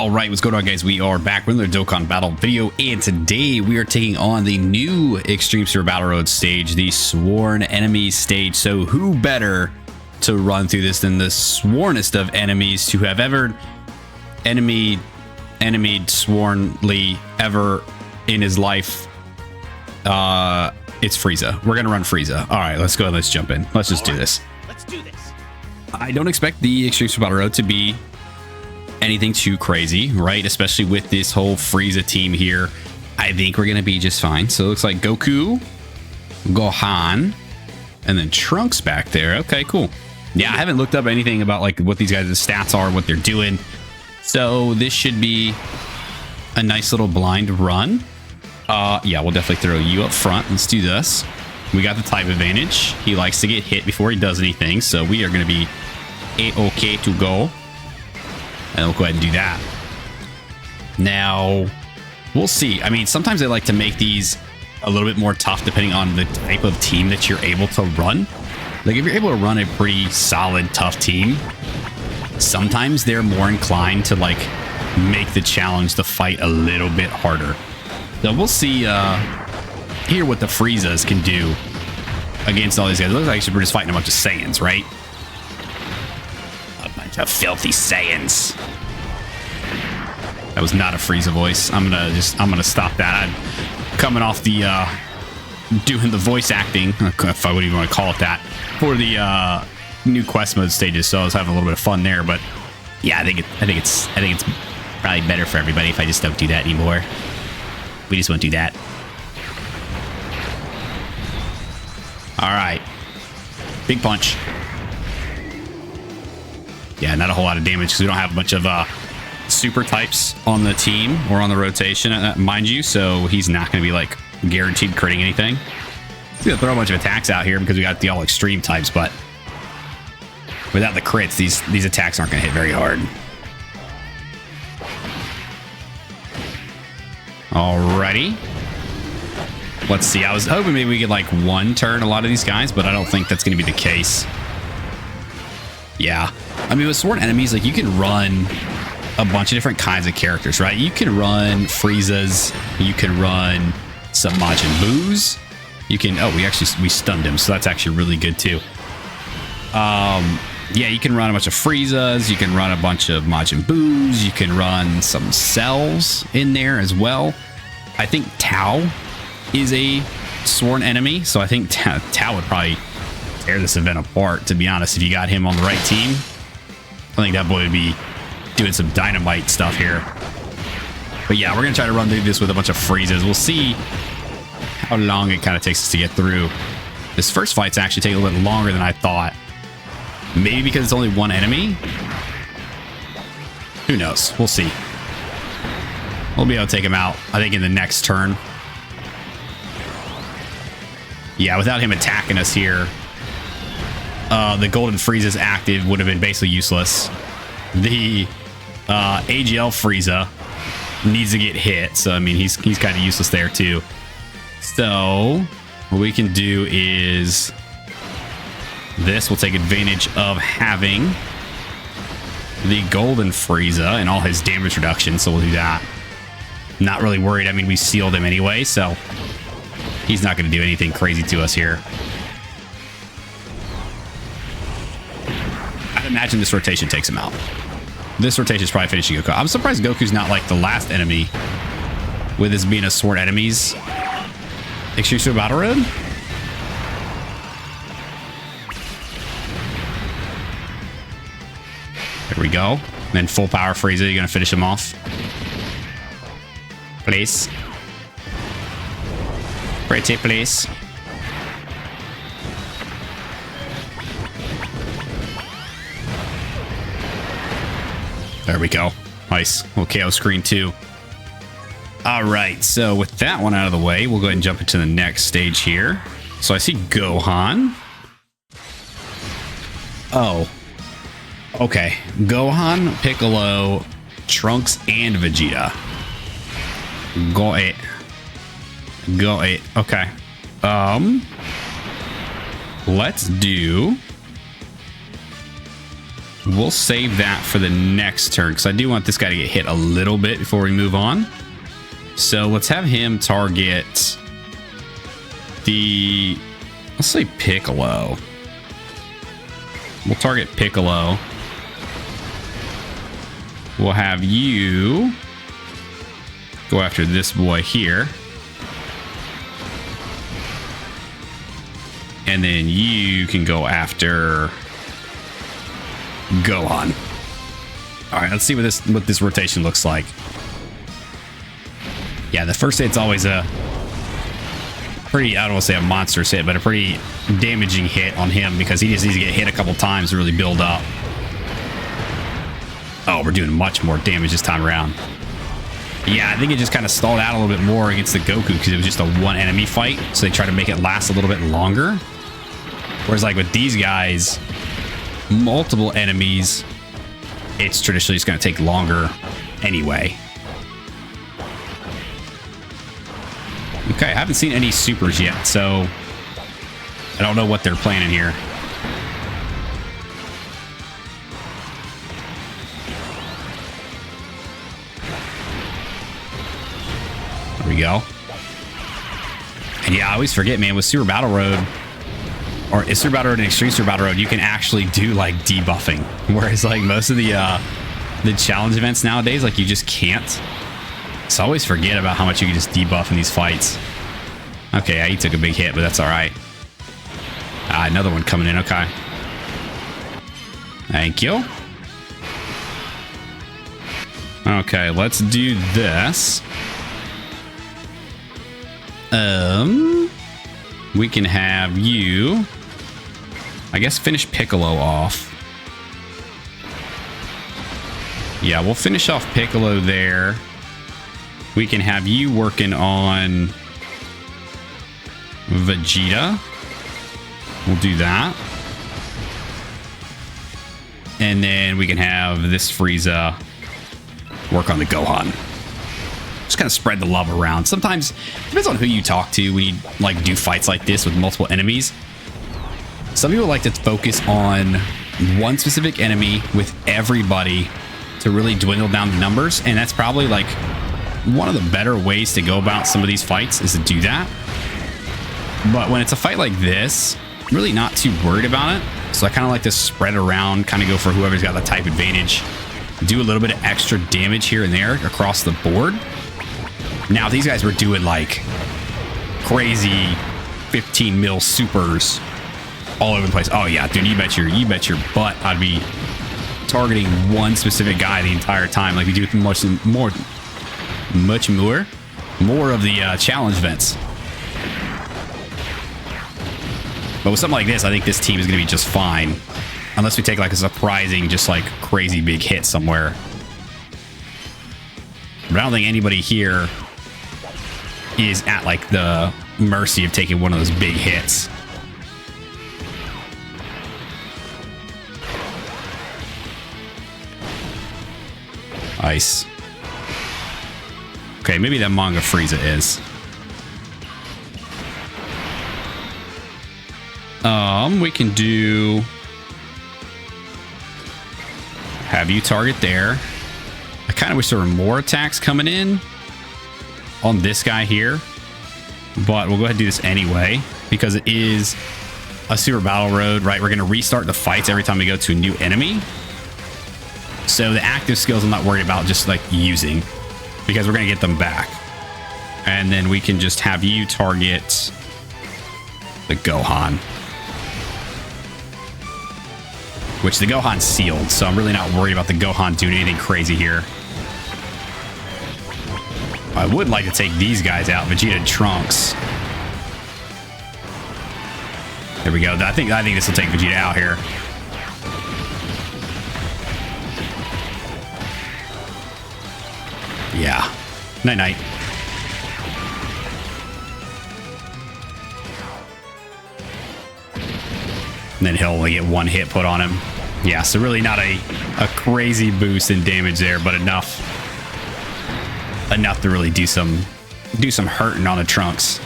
All right, what's going on, guys? We are back with another Dokkan battle video, and today we are taking on the new Extreme Super Battle Road stage, the Sworn Enemies stage. So who better to run through this than the swornest of enemies to have ever enemied swornly ever in his life? It's Frieza. We're gonna run Frieza. All right, let's go. Let's jump in. Let's just do this. Let's do this. I don't expect the Extreme Super Battle Road to be anything too crazy, right? Especially with this whole Frieza team here. I think we're gonna be just fine. So it looks like Goku, Gohan, and then Trunks back there. Okay, cool. Yeah, I haven't looked up anything about like what these guys' stats are, what they're doing. So this should be a nice little blind run. Yeah, we'll definitely throw you up front. Let's do this. We got the type advantage. He likes to get hit before he does anything, so we are going to be a-okay to go. And we'll go ahead and do that. Now, we'll see. I mean, sometimes they like to make these a little bit more tough depending on the type of team that you're able to run. Like, if you're able to run a pretty solid, tough team, sometimes they're more inclined to, like, make the challenge, the fight, a little bit harder. So we'll see here what the Friezas can do against all these guys. It looks like we're just fighting a bunch of Saiyans, right? A bunch of filthy Saiyans. That was not a Frieza voice. I'm gonna stop that. I'm coming off the doing the voice acting, if I would even want to call it that, for the new quest mode stages. So I was having a little bit of fun there, but yeah, I think it's probably better for everybody if I just don't do that anymore. We just won't do that. All right. Big punch. Yeah, not a whole lot of damage because we don't have a bunch of super types on the team or on the rotation, mind you. So he's not going to be like guaranteed critting anything. He's going to throw a bunch of attacks out here because we got the all extreme types, but without the crits, these attacks aren't going to hit very hard. Alrighty. Let's see. I was hoping maybe we could like one turn a lot of these guys, but I don't think that's going to be the case. Yeah. I mean, with Sworn Enemies, like you can run a bunch of different kinds of characters, right? You can run Friezas. You can run some Majin Buus. You can... Oh, we stunned him, so that's actually really good too. Yeah, you can run a bunch of Friezas. You can run a bunch of Majin Buus. You can run some Cells in there as well. I think Tao is a sworn enemy, so I think Tao would probably tear this event apart, to be honest, if you got him on the right team. I think that boy would be doing some dynamite stuff here. But yeah, we're going to try to run through this with a bunch of Friezas. We'll see how long it kind of takes us to get through. This first fight's actually taking a little bit longer than I thought. Maybe because it's only one enemy? Who knows? We'll see. We'll be able to take him out, I think, in the next turn. Yeah, without him attacking us here, the Golden Frieza's active would have been basically useless. The AGL Frieza needs to get hit, so I mean, he's kind of useless there too. So what we can do is... this will take advantage of having the Golden Frieza and all his damage reduction, so we'll do that. Not really worried. I mean, we sealed him anyway, so he's not going to do anything crazy to us here. I'd imagine this rotation takes him out. This rotation is probably finishing Goku. I'm surprised Goku's not like the last enemy, with this being a Sworn Enemies Extreme Super Battle Road. There we go. And then full power Frieza. You're going to finish him off. Please. Pretty please. There we go. Nice. Okay, I'll screen 2. All right. So with that one out of the way, we'll go ahead and jump into the next stage here. So I see Gohan. Oh. Okay, Gohan, Piccolo, Trunks, and Vegeta. Got it. Got it. Okay. Let's do We'll save that for the next turn because I do want this guy to get hit a little bit before we move on. So let's have him target the, let's say Piccolo. We'll target Piccolo. We'll have you go after this boy here. And then you can go after Gohan. All right, let's see what this rotation looks like. Yeah, the first hit's always a pretty, I don't want to say a monstrous hit, but a pretty damaging hit on him because he just needs to get hit a couple times to really build up. Oh, we're doing much more damage this time around. Yeah, I think it just kind of stalled out a little bit more against the Goku because it was just a one enemy fight. So they try to make it last a little bit longer. Whereas like with these guys, multiple enemies, it's traditionally just going to take longer anyway. Okay, I haven't seen any supers yet, so I don't know what they're planning here. There we go. And yeah, I always forget, man, with Super Battle Road, or Super Battle Road and Extreme Super Battle Road, you can actually do like debuffing. Whereas like most of the challenge events nowadays, like you just can't. So I always forget about how much you can just debuff in these fights. Okay, yeah, he took a big hit, but that's all right. Another one coming in. Okay. Thank you. Okay, let's do this. We can have you, I guess, finish Piccolo off. Yeah, we'll finish off Piccolo there. We can have you working on Vegeta. We'll do that. And then we can have this Frieza work on the Gohan. Just kind of spread the love around. Sometimes, depends on who you talk to when you like do fights like this with multiple enemies. Some people like to focus on one specific enemy with everybody to really dwindle down the numbers. And that's probably like one of the better ways to go about some of these fights is to do that. But when it's a fight like this, I'm really not too worried about it. So I kind of like to spread around, kind of go for whoever's got the type advantage, do a little bit of extra damage here and there across the board. Now, if these guys were doing like crazy 15 mil supers all over the place. Oh yeah, dude, you bet your butt I'd be targeting one specific guy the entire time, like we do with much more of the challenge events. But with something like this, I think this team is going to be just fine. Unless we take like a surprising, just like crazy big hit somewhere. But I don't think anybody here is at like the mercy of taking one of those big hits. Ice. Okay, maybe that manga Frieza is. We can do have you target there. I kind of wish there were more attacks coming in on this guy here, but we'll go ahead and do this anyway because it is a Super Battle Road, right? We're going to restart the fights every time we go to a new enemy. So the active skills I'm not worried about just like using because we're going to get them back. And then we can just have you target the Gohan. Which the Gohan's sealed, so I'm really not worried about the Gohan doing anything crazy here. I would like to take these guys out, Vegeta and Trunks. There we go. I think this will take Vegeta out here. Yeah. Night-night. And then he'll only get one hit put on him. Yeah, so really not a crazy boost in damage there, but enough to really do some hurting on the Trunks.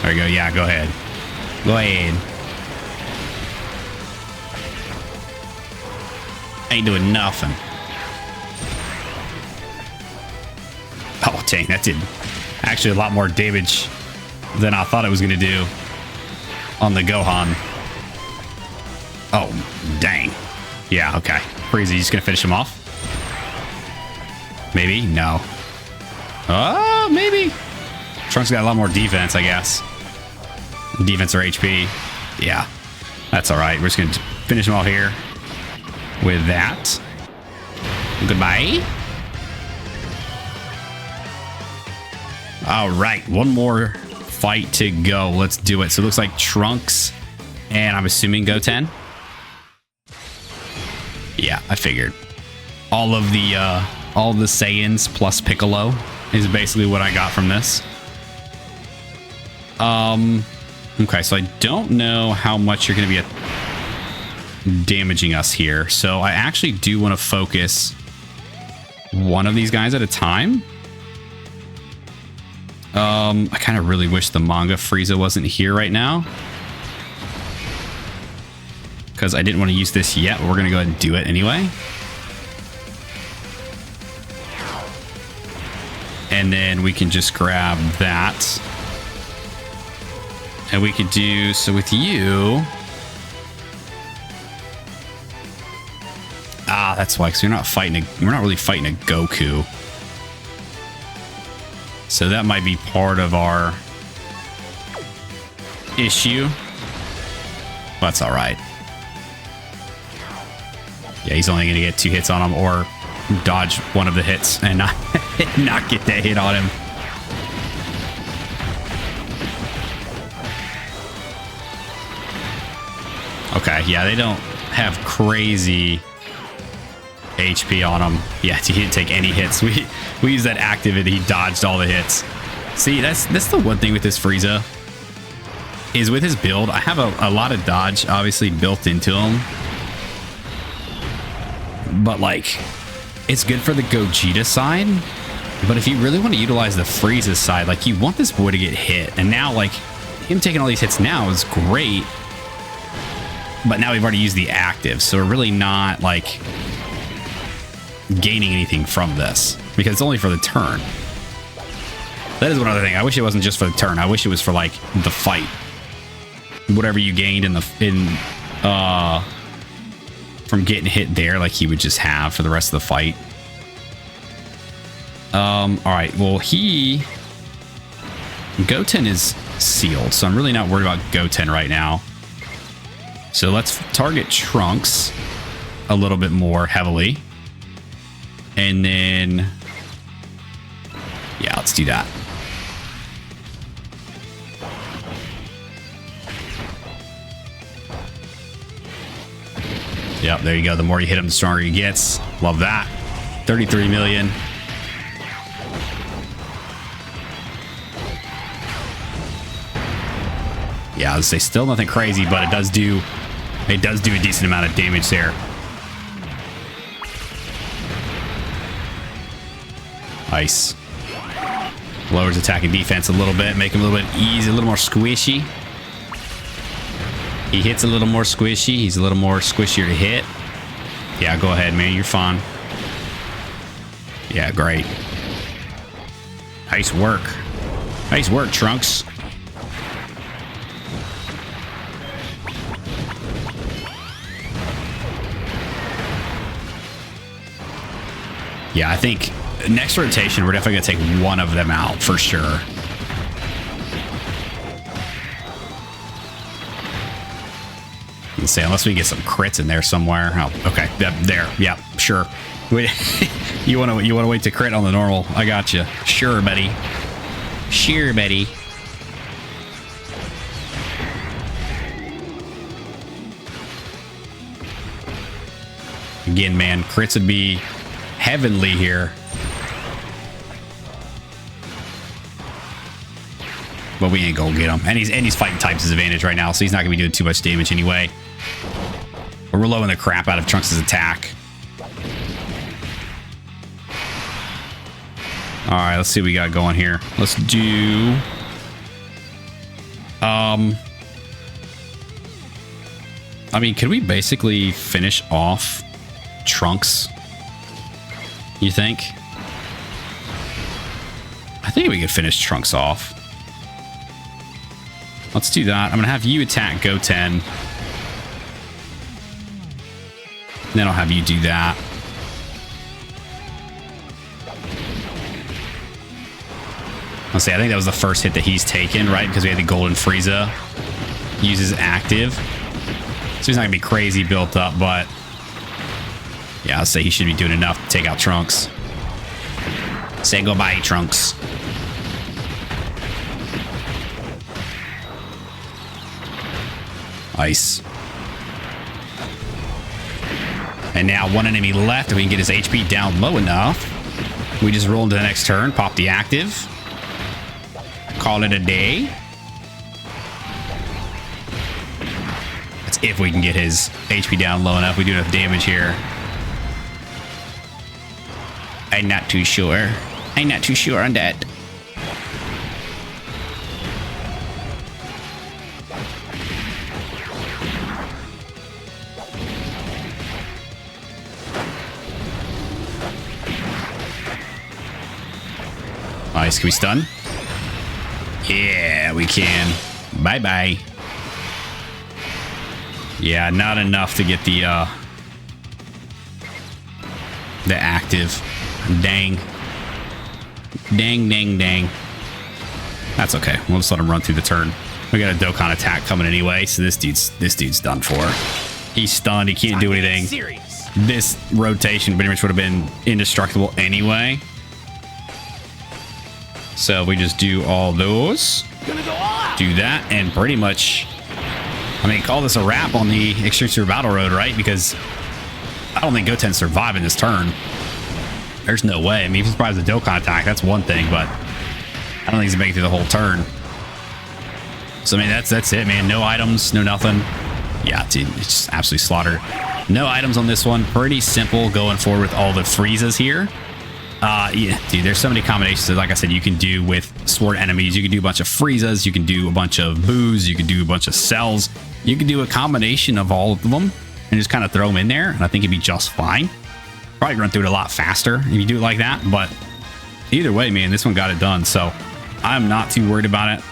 There you go. Yeah, go ahead. Go ahead. Ain't doing nothing. Oh, dang. That did actually a lot more damage than I thought it was going to do on the Gohan. Oh, dang. Yeah, okay. Frieza, just going to finish him off? Maybe? No. Oh, maybe. Trunks got a lot more defense, I guess. Defense or HP. Yeah, that's all right. We're just going to finish him off here with that. Goodbye. All right, one more fight to go. Let's do it. So it looks like Trunks and I'm assuming Goten. Yeah, I figured. All the Saiyans plus Piccolo is basically what I got from this. Okay, so I don't know how much you're going to be damaging us here. So I actually do want to focus one of these guys at a time. I kind of really wish the manga Frieza wasn't here right now, because I didn't want to use this yet, but we're going to go ahead and do it anyway. And then we can just grab that. And we could do, so with you. Ah, that's why, because we're not really fighting a Goku. So that might be part of our issue. That's all right. Yeah, he's only going to get 2 hits on him, or dodge one of the hits and not get that hit on him. Okay, yeah, they don't have crazy HP on him. Yeah, he didn't take any hits. We used that active and he dodged all the hits. See, that's the one thing with this Frieza, is with his build, I have a lot of dodge obviously built into him. But like, it's good for the Gogeta side. But if you really want to utilize the Frieza side, like, you want this boy to get hit. And now, like, him taking all these hits now is great. But now we've already used the active, so we're really not, like, gaining anything from this, because it's only for the turn. That is one other thing. I wish it wasn't just for the turn. I wish it was for, like, the fight. Whatever you gained from getting hit there, like, he would just have for the rest of the fight. All right. Well, Goten is sealed, so I'm really not worried about Goten right now. So let's target Trunks a little bit more heavily. And then, yeah, let's do that. Yep, there you go. The more you hit him, the stronger he gets. Love that. 33 million. Yeah, I would say still nothing crazy, but it does do a decent amount of damage there. Nice. Lowers attack and defense a little bit, make him a little bit easy, a little more squishy. He hits a little more squishy. He's a little more squishier to hit. Yeah, go ahead, man. You're fine. Yeah, great. Nice work. Nice work, Trunks. Yeah, I think next rotation, we're definitely going to take one of them out for sure. Let's say, unless we get some crits in there somewhere. Oh, okay. There. Yeah, sure. You want to wait to crit on the normal. I got you. Sure, buddy. Sure, buddy. Again, man, crits would be heavenly here. But we ain't gonna get him. And he's fighting types his advantage right now, so he's not gonna be doing too much damage anyway. But we're blowing the crap out of Trunks' attack. Alright, let's see what we got going here. Let's do... I mean, could we basically finish off Trunks? You think? I think we could finish Trunks off. Let's do that. I'm going to have you attack Goten. Then I'll have you do that. I'll say, I think that was the first hit that he's taken, right? Because we had the Golden Frieza uses active. So he's not going to be crazy built up, but yeah, I'll say he should be doing enough to take out Trunks. Say goodbye, Trunks. Ice. And now one enemy left, and we can get his HP down low enough. We just roll into the next turn, pop the active. Call it a day. That's if we can get his HP down low enough. We do enough damage here. I'm not too sure. I'm not too sure on that. Nice. Can we stun? Yeah, we can. Bye-bye. Yeah, not enough to get the active. Dang. Dang, dang, dang. That's okay. We'll just let him run through the turn. We got a Dokkan attack coming anyway, so this dude's done for. He's stunned. He can't do anything. This rotation pretty much would have been indestructible anyway. So we just do all those. Do that, and pretty much, I mean, call this a wrap on the Extreme Super Battle Road, right? Because I don't think Goten's surviving this turn. There's no way. I mean, if he survives the Dokkan attack, that's one thing, but I don't think he's making it through the whole turn. So, I mean, that's it, man. No items, no nothing. Yeah, dude, it's just absolutely slaughtered. No items on this one. Pretty simple going forward with all the Friezas here. Yeah, dude, there's so many combinations that, like I said, you can do with sword enemies. You can do a bunch of Friezas, you can do a bunch of Boos, you can do a bunch of Cells. You can do a combination of all of them and just kind of throw them in there, and I think it'd be just fine. Probably run through it a lot faster if you do it like that, but either way, man, this one got it done, so I'm not too worried about it.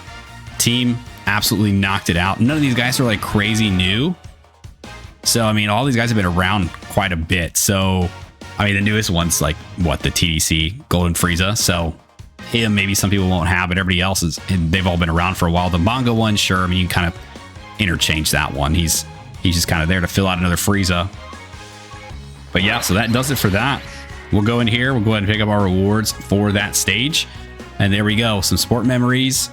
Team absolutely knocked it out. None of these guys are like crazy new, so I mean, all these guys have been around quite a bit. So I mean, the newest one's like, what, the TDC Golden Frieza. So him, maybe some people won't have, but everybody else is, and they've all been around for a while. The manga one, sure, I mean, you can kind of interchange that one. He's just kind of there to fill out another Frieza. But yeah, so that does it for that. We'll go in here. We'll go ahead and pick up our rewards for that stage. And there we go. Some sport memories.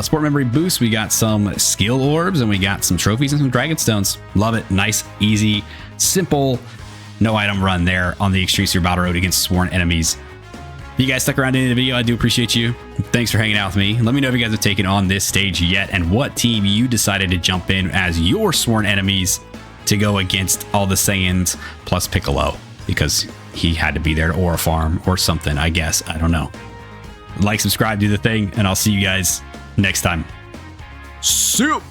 Sport memory boost. We got some skill orbs, and we got some trophies and some dragon stones. Love it. Nice, easy, simple, no item run there on the Extreme Super Battle Road against sworn enemies. If you guys stuck around in the video, I do appreciate you. Thanks for hanging out with me. Let me know if you guys have taken on this stage yet and what team you decided to jump in as your sworn enemies to go against all the Saiyans plus Piccolo, because he had to be there to Aura Farm or something, I guess. I don't know. Like, subscribe, do the thing, and I'll see you guys next time. Soup!